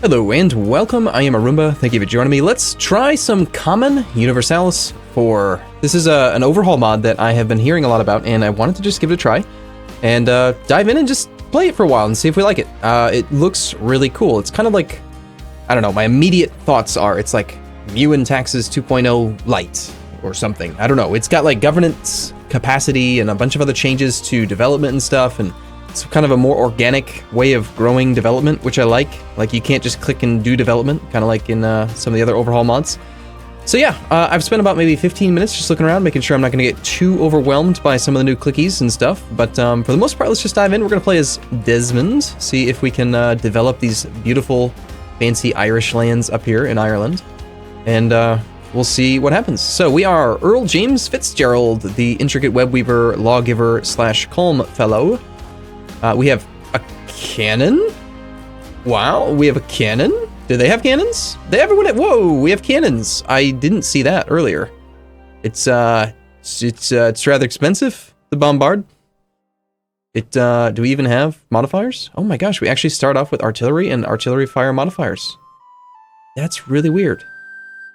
Hello and welcome, I am Arumba, thank you for joining me. Let's try some common Universalis 4. This is an overhaul mod that I have been hearing a lot about, and I wanted to just give it a try and dive in and just play it for a while and see if we like it. It looks really cool. It's kind of like, I don't know, my immediate thoughts are it's like Mu Taxes 2.0 light or something. I don't know. It's got like governance capacity and a bunch of other changes to development and stuff, and it's kind of a more organic way of growing development, which I like. Like, you can't just click and do development, kind of like in some of the other overhaul mods. So yeah, I've spent about maybe 15 minutes just looking around, making sure I'm not going to get too overwhelmed by some of the new clickies and stuff. But for the most part, let's just dive in. We're going to play as Desmond, see if we can develop these beautiful, fancy Irish lands up here in Ireland. And we'll see what happens. So we are Earl James Fitzgerald, the intricate web weaver, lawgiver / calm fellow. We have a cannon. Wow, we have a cannon. Do they have cannons? They have one. Whoa, we have cannons. I didn't see that earlier. It's rather expensive, the bombard. Do we even have modifiers? Oh my gosh, we actually start off with artillery and artillery fire modifiers. That's really weird.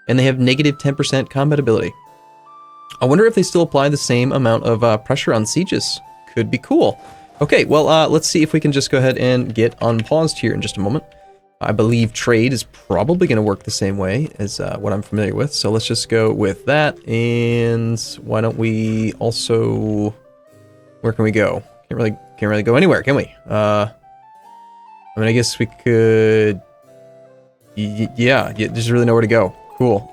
And they have negative 10% combat ability. I wonder if they still apply the same amount of pressure on sieges. Could be cool. Okay, well, let's see if we can just go ahead and get unpaused here in just a moment. I believe trade is probably going to work the same way as what I'm familiar with, so let's just go with that, and why don't we also... Where can we go? Can't really go anywhere, can we? I mean, I guess we could... Yeah, there's really nowhere to go. Cool.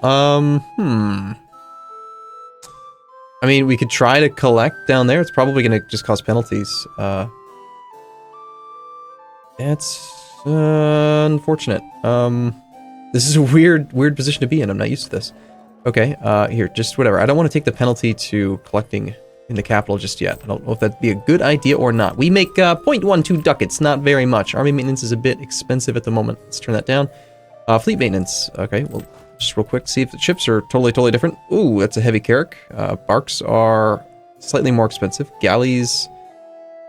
I mean, we could try to collect down there. It's probably going to just cause penalties. That's unfortunate. This is a weird position to be in. I'm not used to this. Okay, here, just whatever. I don't want to take the penalty to collecting in the capital just yet. I don't know if that'd be a good idea or not. We make 0.12 ducats, not very much. Army maintenance is a bit expensive at the moment. Let's turn that down. Fleet maintenance. Okay, well, just real quick, see if the ships are totally different. Ooh, that's a heavy carrack. Barks are slightly more expensive. Galleys,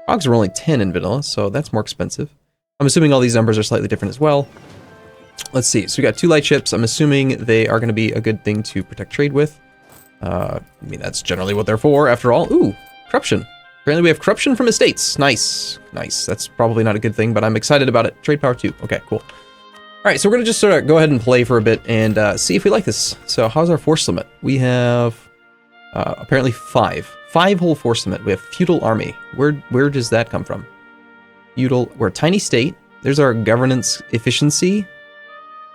hogs are only 10 in vanilla, so that's more expensive. I'm assuming all these numbers are slightly different as well. Let's see, so we got 2 light ships. I'm assuming they are going to be a good thing to protect trade with. I mean, that's generally what they're for, after all. Ooh, corruption. Apparently we have corruption from estates. Nice. That's probably not a good thing, but I'm excited about it. Trade power 2. Okay, cool. All right, so we're going to just sort of go ahead and play for a bit and see if we like this. So how's our force limit? We have apparently 5. 5 whole force limit. We have feudal army. Where does that come from? Feudal, we're a tiny state. There's our governance efficiency.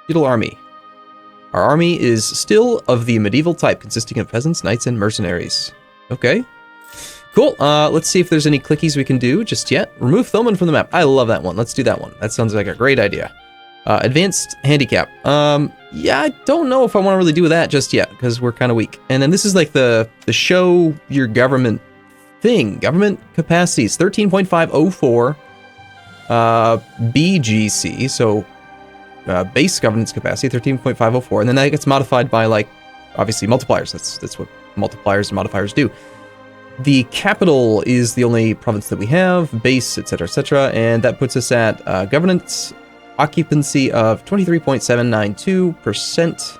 Feudal army. Our army is still of the medieval type, consisting of peasants, knights, and mercenaries. Okay. Cool. Let's see if there's any clickies we can do just yet. Remove Thoman from the map. I love that one. Let's do that one. That sounds like a great idea. Advanced handicap. Yeah, I don't know if I want to really do that just yet, because we're kind of weak. And then this is like the show your government thing. Government capacities, 13.504 BGC, so base governance capacity, 13.504, and then that gets modified by, like, obviously multipliers. That's what multipliers and modifiers do. The capital is the only province that we have, base, etc., and that puts us at governance occupancy of 23.792%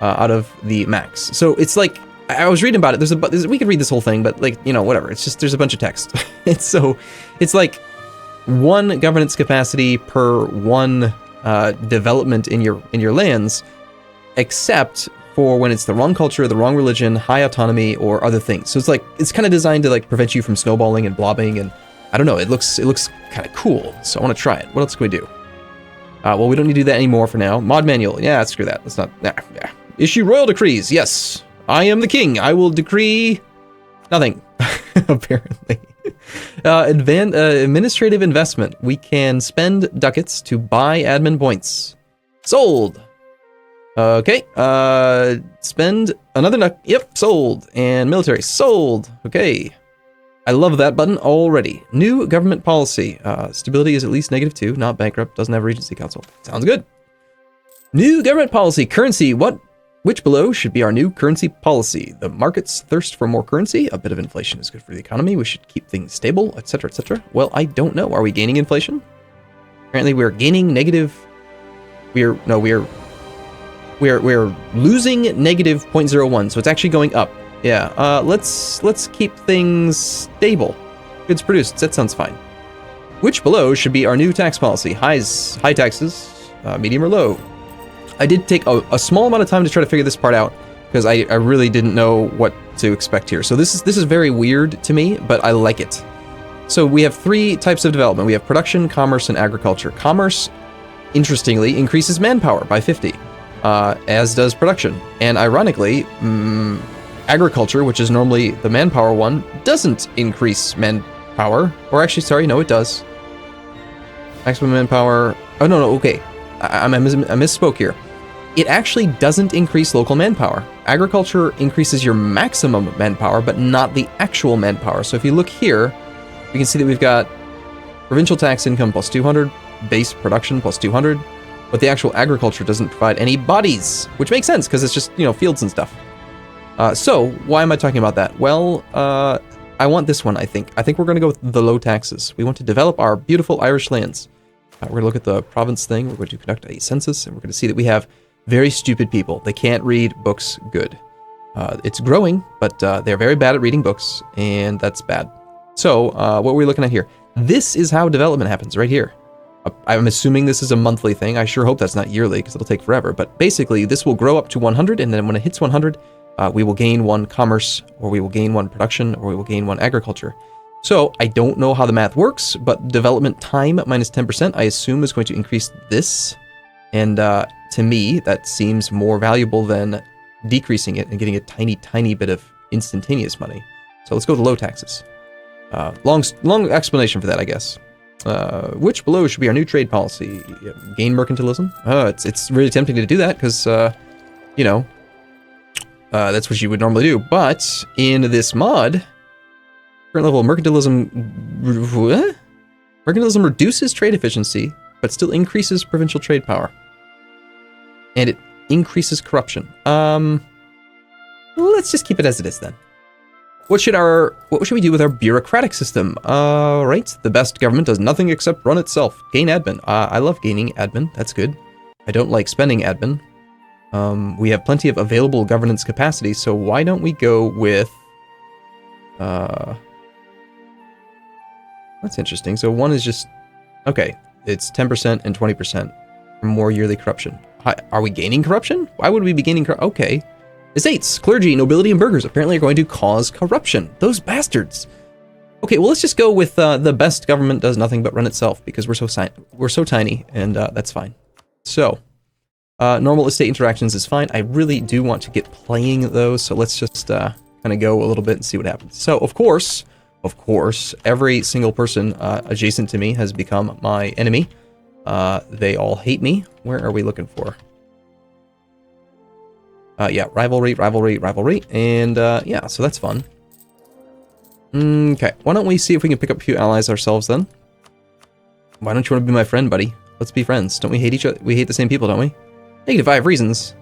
out of the max. So it's like, I was reading about it, we could read this whole thing, but, like, you know, whatever, it's just, there's a bunch of text. It's like 1 governance capacity per 1 development in your lands, except for when it's the wrong culture, the wrong religion, high autonomy, or other things. So it's like, it's kind of designed to, like, prevent you from snowballing and blobbing, and I don't know, it looks kind of cool, so I want to try it. What else can we do? Well, we don't need to do that anymore for now. Mod manual. Yeah, screw that. Let's not... yeah. Issue royal decrees. Yes. I am the king. I will decree nothing, apparently. Administrative investment. We can spend ducats to buy admin points. Sold. Okay. Spend another ducat. Yep, sold. And military. Sold. Okay. I love that button already. New government policy. Stability is at least -2, not bankrupt, doesn't have Regency Council. Sounds good. New government policy. Currency. Which below should be our new currency policy? The markets thirst for more currency. A bit of inflation is good for the economy. We should keep things stable, etc., etc. Well, I don't know. Are we gaining inflation? Apparently we're gaining negative we're losing negative 0.01, so it's actually going up. Yeah, let's keep things stable. Goods produced, that sounds fine. Which below should be our new tax policy? High taxes, medium or low? I did take a small amount of time to try to figure this part out, because I really didn't know what to expect here. So this is very weird to me, but I like it. So we have 3 types of development. We have production, commerce, and agriculture. Commerce, interestingly, increases manpower by 50, as does production. And ironically, agriculture, which is normally the manpower one, doesn't increase manpower. Or actually, sorry, no, it does. Maximum manpower. Oh, no, okay. I misspoke here. It actually doesn't increase local manpower. Agriculture increases your maximum manpower, but not the actual manpower. So if you look here, we can see that we've got provincial tax income plus 200, base production plus 200, but the actual agriculture doesn't provide any bodies, which makes sense because it's just, fields and stuff. So why am I talking about that? Well, I want this one, I think. I think we're going to go with the low taxes. We want to develop our beautiful Irish lands. We're going to look at the province thing. We're going to conduct a census, and we're going to see that we have very stupid people. They can't read books good. It's growing, but they're very bad at reading books, and that's bad. So what are we looking at here? This is how development happens right here. I'm assuming this is a monthly thing. I sure hope that's not yearly, because it'll take forever. But basically, this will grow up to 100, and then when it hits 100, we will gain 1 commerce, or we will gain 1 production, or we will gain 1 agriculture. So I don't know how the math works, but development time minus 10%, I assume, is going to increase this. And to me, that seems more valuable than decreasing it and getting a tiny, tiny bit of instantaneous money. So let's go to low taxes. Long explanation for that, I guess. Which below should be our new trade policy? Gain mercantilism? It's really tempting to do that because, that's what you would normally do. But in this mod, current level of mercantilism reduces trade efficiency, but still increases provincial trade power. And it increases corruption. Let's just keep it as it is then. What should we do with our bureaucratic system? Right, the best government does nothing except run itself. Gain admin. I love gaining admin. That's good. I don't like spending admin. We have plenty of available governance capacity, so why don't we go with... That's interesting. So one is just... Okay, it's 10% and 20% for more yearly corruption. Are we gaining corruption? Why would we be gaining corruption? Okay. Estates, clergy, nobility, and burghers apparently are going to cause corruption. Those bastards. Okay, well, let's just go with the best government does nothing but run itself, because we're so tiny, and that's fine. So, normal estate interactions is fine. I really do want to get playing those, so let's just kind of go a little bit and see what happens. So, of course, every single person adjacent to me has become my enemy. They all hate me. Where are we looking for? Yeah, rivalry, and yeah, so that's fun. Okay, why don't we see if we can pick up a few allies ourselves then? Why don't you want to be my friend, buddy? Let's be friends. Don't we hate each other? We hate the same people, don't we? -5 reasons.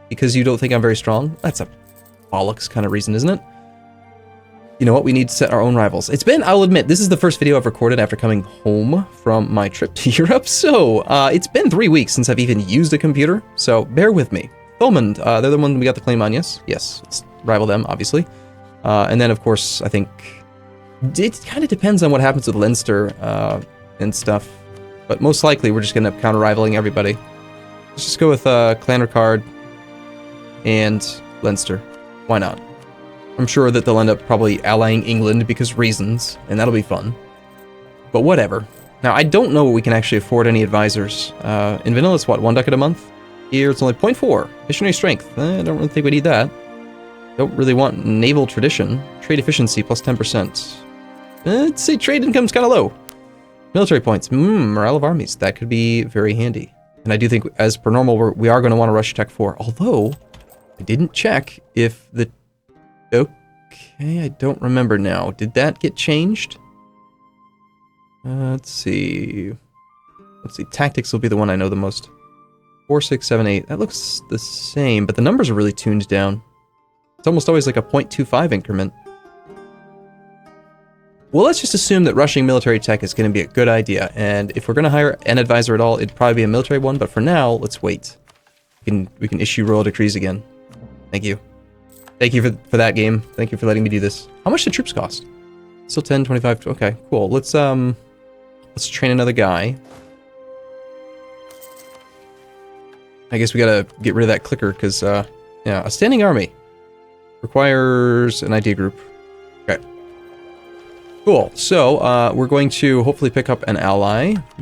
Because you don't think I'm very strong? That's a bollocks kind of reason, isn't it? You know what? We need to set our own rivals. I'll admit, this is the first video I've recorded after coming home from my trip to Europe, so it's been 3 weeks since I've even used a computer, so bear with me. Thomond, they're the one we got the claim on, yes? Yes, let's rival them, obviously. And then, of course, I think it kind of depends on what happens with Leinster and stuff. But most likely, we're just going to end up counter-rivaling everybody. Let's just go with Clanricarde and Leinster. Why not? I'm sure that they'll end up probably allying England because reasons, and that'll be fun. But whatever. Now, I don't know what we can actually afford any advisors. In vanilla, it's what, 1 ducat a month? Here, it's only 0.4. Missionary strength. I don't really think we need that. Don't really want naval tradition. Trade efficiency plus 10%. Let's say trade income's kind of low. Military points. Morale of armies. That could be very handy. And I do think, as per normal, we are going to want to rush Tech 4. Although, I didn't check if the... Okay, I don't remember now. Did that get changed? Let's see. Tactics will be the one I know the most. 4, 6, 7, 8. That looks the same, but the numbers are really tuned down. It's almost always like a 0.25 increment. Well, let's just assume that rushing military tech is going to be a good idea, and if we're going to hire an advisor at all, it'd probably be a military one, but for now, let's wait. We can issue royal decrees again. Thank you. Thank you for that game. Thank you for letting me do this. How much do troops cost? Still 10, 25, okay, cool. Let's train another guy. I guess we gotta get rid of that clicker, because, yeah, a standing army requires an idea group. Okay. Cool, so, we're going to hopefully pick up an ally. I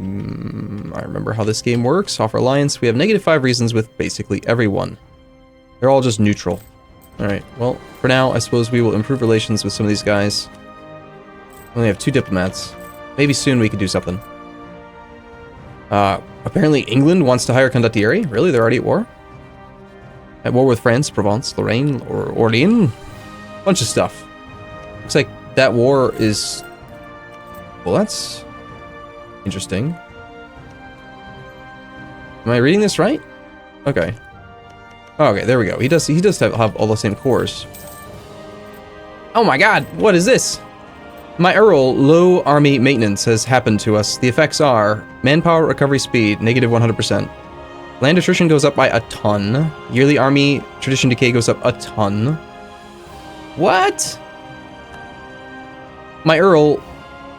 remember how this game works. Offer alliance. We have -5 reasons with basically everyone. They're all just neutral. Alright, well, for now, I suppose we will improve relations with some of these guys. We only have 2 diplomats. Maybe soon we could do something. Apparently England wants to hire condottieri? Really? They're already at war? At war with France, Provence, Lorraine, or Orléans? Bunch of stuff. Looks like that war is... Well, that's... interesting. Am I reading this right? Okay. Okay, there we go. He does have all the same cores. Oh my god, what is this? My Earl low army maintenance has happened to us. The effects are manpower recovery speed, -100%. Land attrition goes up by a ton. Yearly army tradition decay goes up a ton. What? My Earl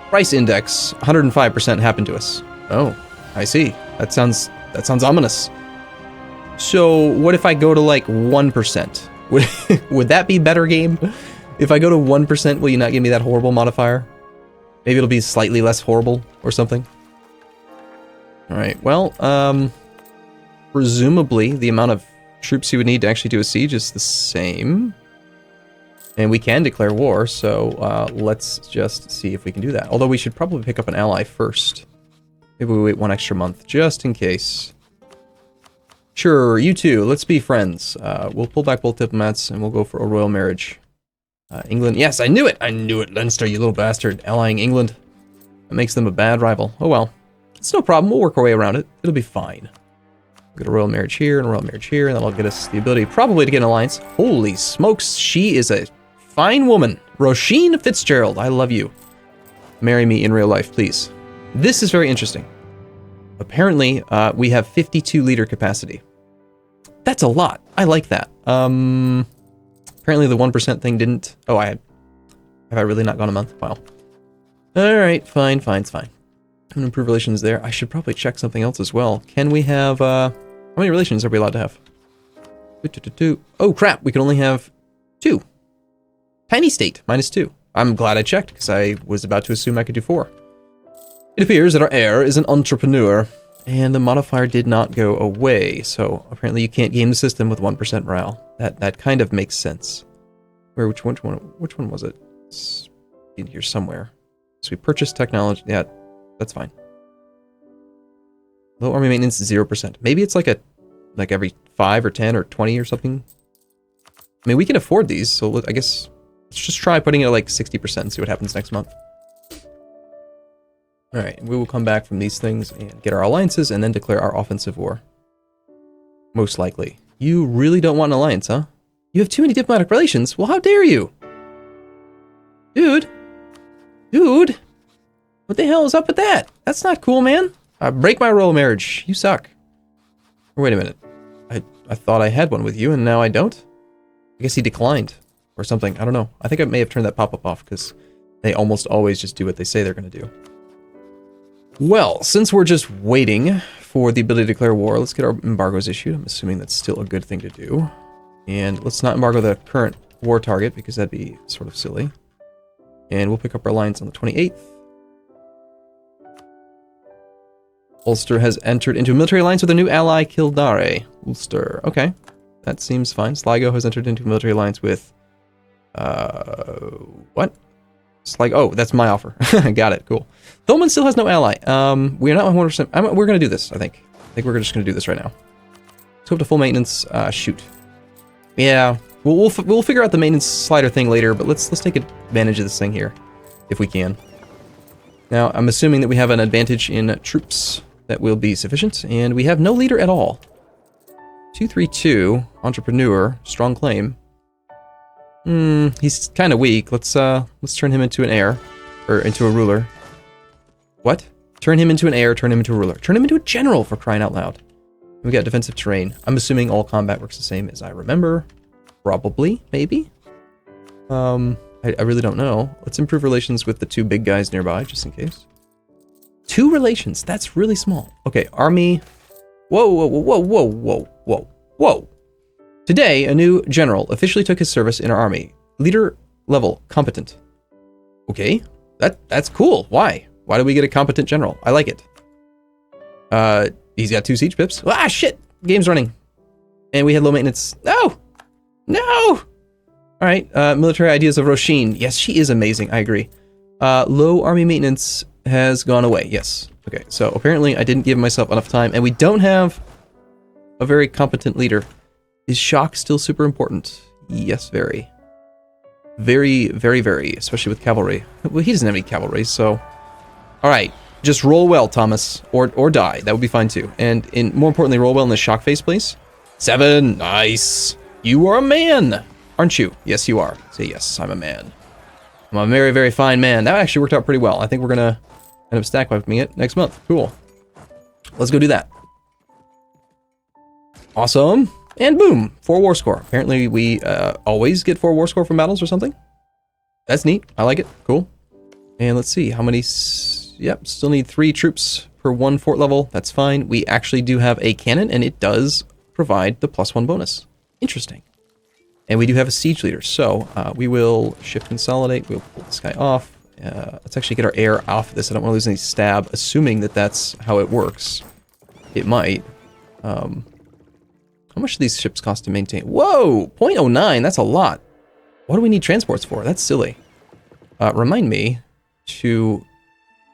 price index, 105% happened to us. Oh, I see. That sounds ominous. So what if I go to like 1%? Would that be better, game? If I go to 1%, will you not give me that horrible modifier? Maybe it'll be slightly less horrible or something. Alright, well, presumably the amount of troops you would need to actually do a siege is the same. And we can declare war, so let's just see if we can do that. Although we should probably pick up an ally first. Maybe we wait 1 extra month, just in case. Sure, you two, let's be friends. We'll pull back both diplomats and we'll go for a royal marriage. England, yes, I knew it! I knew it, Leinster, you little bastard. Allying England. That makes them a bad rival. Oh well. It's no problem, we'll work our way around it. It'll be fine. We'll get a royal marriage here and a royal marriage here, and that'll get us the ability probably to get an alliance. Holy smokes, she is a fine woman. Roisin Fitzgerald, I love you. Marry me in real life, please. This is very interesting. Apparently, we have 52 liter capacity. That's a lot. I like that. Apparently the 1% thing didn't... Oh, have I really not gone a month? Wow. Alright, fine. I'm gonna improve relations there. I should probably check something else as well. Can we have, how many relations are we allowed to have? Oh, crap, we can only have 2. Tiny state, -2. I'm glad I checked, because I was about to assume I could do 4. It appears that our heir is an entrepreneur, and the modifier did not go away, so apparently you can't game the system with 1% morale. That kind of makes sense. Which one was it? It's in here somewhere. So we purchased technology. Yeah, that's fine. Low army maintenance, 0%. Maybe it's like every 5 or 10 or 20 or something. I mean, we can afford these, so I guess let's just try putting it at like 60% and see what happens next month. Alright, we will come back from these things and get our alliances and then declare our offensive war. Most likely. You really don't want an alliance, huh? You have too many diplomatic relations? Well, how dare you? Dude! What the hell is up with that? That's not cool, man. Break my royal marriage. You suck. Or wait a minute. I thought I had one with you and now I don't? I guess he declined. Or something. I don't know. I think I may have turned that pop-up off because they almost always just do what they say they're going to do. Well, since we're just waiting for the ability to declare war, let's get our embargoes issued. I'm assuming that's still a good thing to do. And let's not embargo the current war target, because that'd be sort of silly. And we'll pick up our alliance on the 28th. Ulster has entered into a military alliance with a new ally, Kildare. Ulster, okay. That seems fine. Sligo has entered into a military alliance with... what? Oh, that's my offer. Got it, cool. Thulman still has no ally. We are not 100%... we're going to do this, I think. I think we're just going to do this right now. Let's go up to full maintenance. Shoot. Yeah, we'll figure out the maintenance slider thing later, but let's take advantage of this thing here, if we can. Now, I'm assuming that we have an advantage in troops that will be sufficient, and we have no leader at all. 232, entrepreneur, strong claim. He's kind of weak. Let's turn him into an heir. or into a ruler. What? Turn him into an heir, turn him into a ruler. Turn him into a general, for crying out loud. We got defensive terrain. I'm assuming all combat works the same as I remember. Probably, maybe. I really don't know. Let's improve relations with the 2 big guys nearby, just in case. 2 relations, that's really small. Okay, army. Whoa, whoa, whoa, whoa, whoa, whoa, whoa. Today, a new general officially took his service in our army. Leader level, competent. Okay, that's cool. Why? Why do we get a competent general? I like it. He's got 2 siege pips. Ah, shit! Game's running. And we had low maintenance. No! No! Alright, military ideas of Roshin. Yes, she is amazing, I agree. Low army maintenance has gone away. Yes. Okay, so apparently I didn't give myself enough time, and we don't have a very competent leader. Is shock still super important? Yes, very. Very, very, very, especially with cavalry. Well, he doesn't have any cavalry, so... Alright, just roll well, Thomas, or die. That would be fine too. And more importantly, roll well in the shock phase, please. 7, nice. You are a man, aren't you? Yes, you are. Say yes, I'm a man. I'm a very, very fine man. That actually worked out pretty well. I think we're gonna end up stack wiping it next month. Cool. Let's go do that. Awesome. And boom, 4 war score. Apparently we always get 4 war score from battles or something. That's neat. I like it. Cool. And let's see how many... Yep, still need 3 troops per 1 fort level. That's fine. We actually do have a cannon, and it does provide the +1 bonus. Interesting. And we do have a siege leader, so we will shift consolidate. We'll pull this guy off. Let's actually get our heir off of this. I don't want to lose any stab, assuming that that's how it works. It might. How much do these ships cost to maintain? Whoa! 0.09, that's a lot. What do we need transports for? That's silly. Remind me to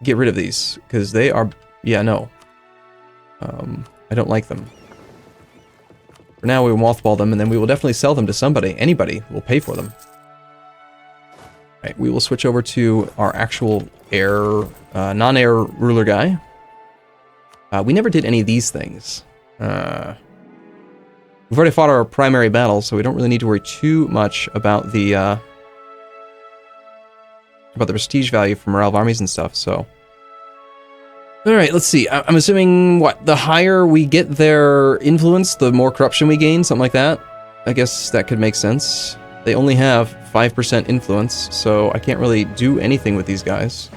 get rid of these, because they are... Yeah, no. I don't like them. For now, we will mothball them, and then we will definitely sell them to somebody. Anybody will pay for them. Alright, we will switch over to our actual heir, non-heir ruler guy. We never did any of these things. We've already fought our primary battle, so we don't really need to worry too much about the prestige value for morale of armies and stuff, so... Alright, let's see. I'm assuming, what, the higher we get their influence, the more corruption we gain, something like that? I guess that could make sense. They only have 5% influence, so I can't really do anything with these guys.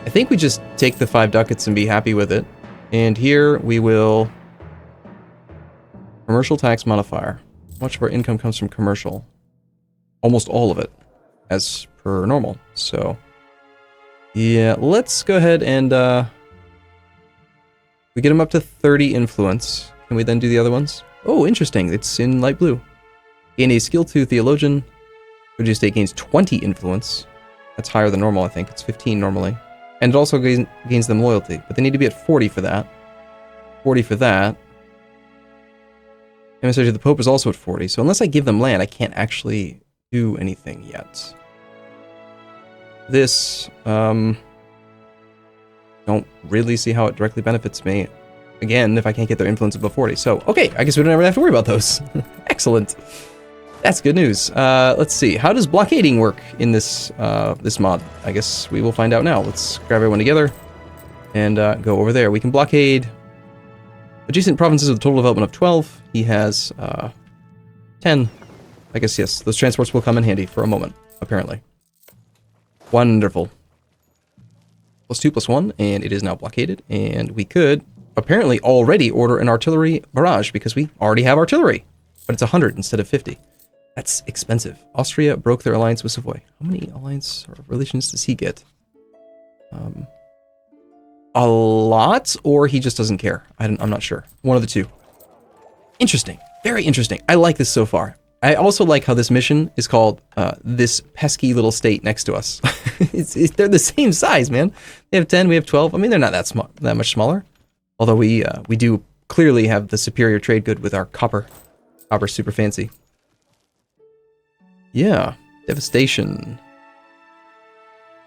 I think we just take the 5 ducats and be happy with it. And here we will... Commercial tax modifier. How much of our income comes from commercial? Almost all of it, as per normal, so... Yeah, let's go ahead and, we get them up to 30 influence. Can we then do the other ones? Oh, interesting. It's in light blue. Gain a skill 2 theologian. Religious state gains 20 influence. That's higher than normal, I think. It's 15 normally. And it also gains them loyalty. But they need to be at 40 for that. 40 for that. Emissary to the Pope is also at 40. So unless I give them land, I can't actually do anything yet. This, don't really see how it directly benefits me. Again, if I can't get their influence above 40. So, okay, I guess we don't ever have to worry about those. Excellent. That's good news. Let's see. How does blockading work in this this mod? I guess we will find out now. Let's grab everyone together and go over there. We can blockade adjacent provinces with a total development of 12. He has 10. I guess, yes. Those transports will come in handy for a moment, apparently. Wonderful. +2 +1, and it is now blockaded. And we could apparently already order an artillery barrage because we already have artillery. But it's 100 instead of 50. That's expensive. Austria broke their alliance with Savoy. How many alliance or relations does he get? A lot, or he just doesn't care. I'm not sure. One of the two. Interesting. Very interesting. I like this so far. I also like how this mission is called this pesky little state next to us. They're the same size, man. They have 10, we have 12. I mean, they're not that much smaller. Although we do clearly have the superior trade good with our copper. Copper's super fancy. Yeah, devastation.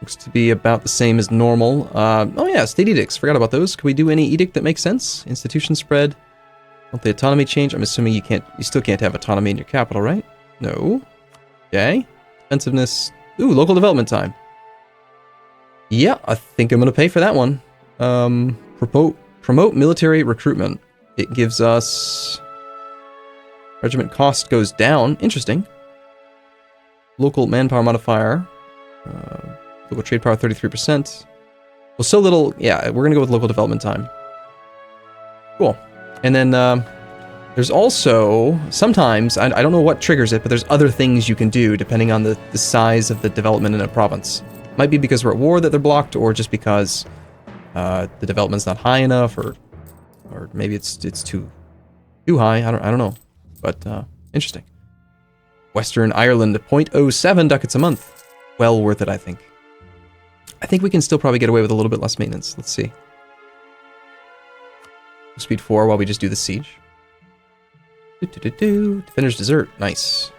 Looks to be about the same as normal. Oh yeah, state edicts. Forgot about those. Can we do any edict that makes sense? Institution spread. Won't the autonomy change? I'm assuming you still can't have autonomy in your capital, right? No. Okay. Defensiveness. Ooh, local development time. Yeah, I think I'm going to pay for that one. Promote military recruitment. It gives us... Regiment cost goes down. Interesting. Local manpower modifier. Local trade power 33%. Well, so little... Yeah, we're going to go with local development time. Cool. And then there's also... Sometimes, I don't know what triggers it, but there's other things you can do depending on the size of the development in a province. Might be because we're at war that they're blocked, or just because the development's not high enough, or maybe it's too high. I don't know. But interesting. Western Ireland, 0.07 ducats a month. Well worth it, I think. I think we can still probably get away with a little bit less maintenance. Let's see. Speed 4 while we just do the siege. Defender's Desert. Nice.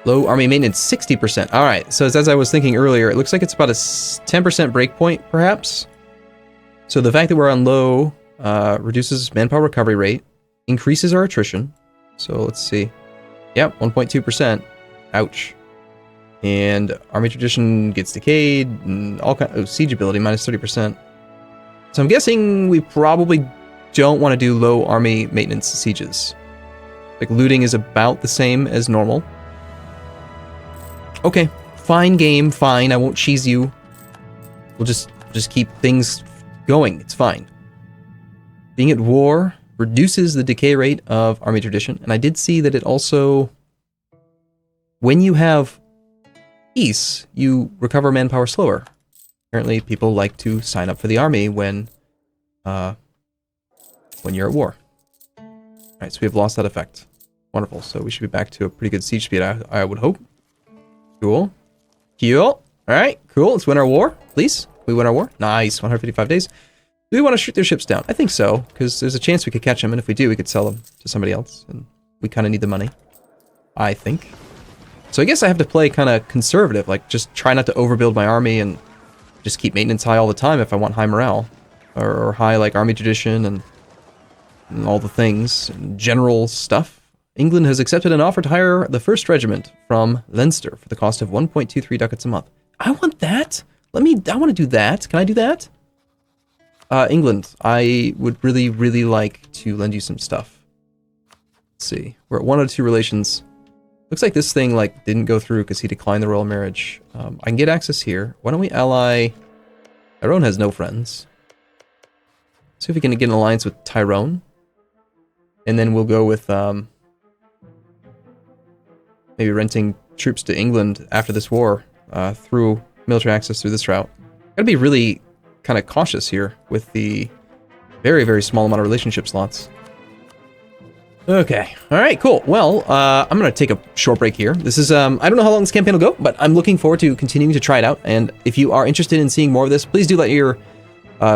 Low army maintenance, 60%. Alright, so as I was thinking earlier, it looks like it's about a 10% breakpoint, perhaps. So the fact that we're on low reduces manpower recovery rate, increases our attrition. So let's see. Yep, 1.2%. Ouch. And army tradition gets decayed, and all kind of siege ability, minus 30%. So I'm guessing we probably don't want to do low army maintenance sieges. Like, looting is about the same as normal. Okay, fine game, fine. I won't cheese you. We'll just keep things going. It's fine. Being at war reduces the decay rate of army tradition, and I did see that it also, when you have peace, you recover manpower slower. Apparently, people like to sign up for the army when you're at war. All right, so we have lost that effect. Wonderful. So we should be back to a pretty good siege speed, I would hope. Cool. Cool. All right, cool. Let's win our war, please. We win our war. Nice. 155 days. Do we want to shoot their ships down? I think so, because there's a chance we could catch them, and if we do, we could sell them to somebody else, and we kind of need the money. I think. So I guess I have to play kind of conservative, like just try not to overbuild my army and just keep maintenance high all the time if I want high morale. Or high, like, army tradition and all the things, and general stuff. England has accepted an offer to hire the 1st Regiment from Leinster for the cost of 1.23 ducats a month. I want that! I want to do that. Can I do that? England, I would really, really like to lend you some stuff. Let's see. We're at 102 relations. Looks like this thing, like, didn't go through because he declined the royal marriage. I can get access here. Why don't we ally... Tyrone has no friends. See if we can get an alliance with Tyrone. And then we'll go with, maybe renting troops to England after this war, through military access through this route. Gotta be really kind of cautious here with the very, very small amount of relationship slots. Okay. All right, cool. Well, I'm going to take a short break here. This is, I don't know how long this campaign will go, but I'm looking forward to continuing to try it out. And if you are interested in seeing more of this, please do let your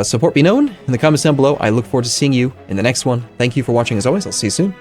support be known in the comments down below. I look forward to seeing you in the next one. Thank you for watching as always. I'll see you soon.